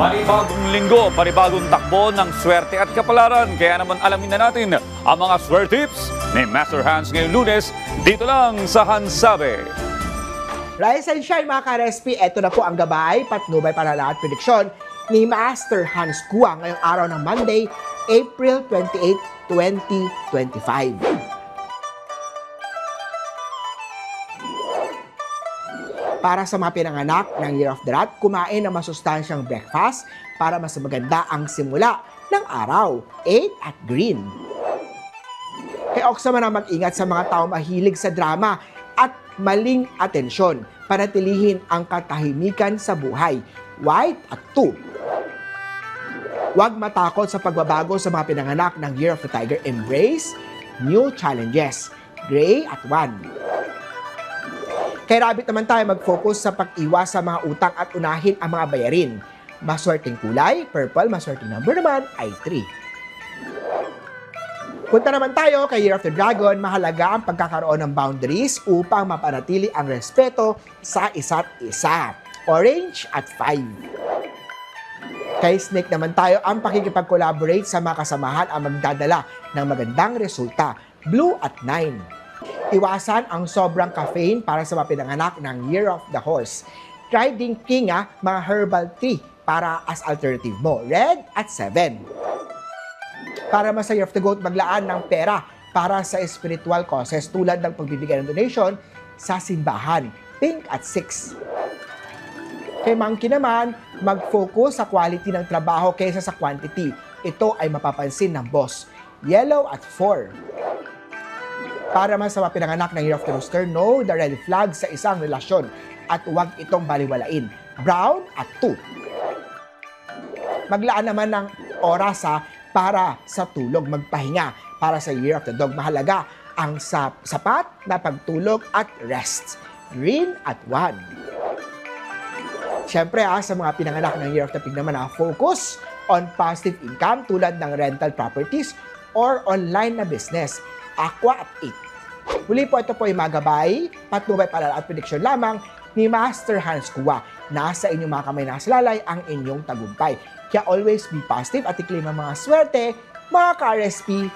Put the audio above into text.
Panibagong linggo, panibagong takbo ng swerte at kapalaran. Kaya naman alamin na natin ang mga swerte tips ni Master Hans ngayong Lunes dito lang sa Hansabe. Rise and shine mga ka-respi, eto na po ang gabay, patnubay para lahat prediksyon ni Master Hans Kua ngayong araw ng Monday, April 28, 2025. Para sa mga pinanganak ng Year of the Rat, kumain ng masustansyang breakfast para mas maganda ang simula ng araw. 8 at green. Kay Oksa man ang mag-ingat sa mga tao mahilig sa drama at maling atensyon. Panatilihin ang katahimikan sa buhay. White at 2. Huwag matakot sa pagbabago sa mga pinanganak ng Year of the Tiger. Embrace new challenges. Gray at 1. Kay Rabbit naman tayo mag-focus sa pag-iwas sa mga utang at unahin ang mga bayarin. Maswerteng kulay, purple, maswerteng number naman ay 3. Punta naman tayo kay Year of the Dragon, mahalaga ang pagkakaroon ng boundaries upang mapanatili ang respeto sa isa't isa. Orange at 5. Kay Snake naman tayo, ang pakikipag-collaborate sa mga kasamahan ang magdadala ng magandang resulta. Blue at 9. Iwasan ang sobrang caffeine para sa mga pinanganak ng Year of the Horse. Try drinking mga herbal tea para as alternative mo. Red at 7. Para mas sa Year of the Goat, maglaan ng pera para sa spiritual causes tulad ng pagbibigay ng donation sa simbahan. Pink at 6. Kay Monkey naman, mag-focus sa quality ng trabaho kaysa sa quantity. Ito ay mapapansin ng boss. Yellow at 4. Para man sa mga pinanganak ng Year of the Rooster, know the red flag sa isang relasyon at huwag itong baliwalain. Brown at 2. Maglaan naman ng oras para sa tulog, magpahinga. Para sa Year of the Dog, mahalaga ang sapat na pagtulog at rest. Green at 1. Siyempre sa mga pinanganak ng Year of the Pig naman, focus on positive income tulad ng rental properties or online na business. Aqua at 8. Muli po, ito po ay magabay, patnubay para at prediksyon lamang ni Master Hans Kua. Nasa inyong mga kamay nakasalalay ang inyong tagumpay. Kaya always be positive at i-claim ang mga swerte, mga ka-RSP.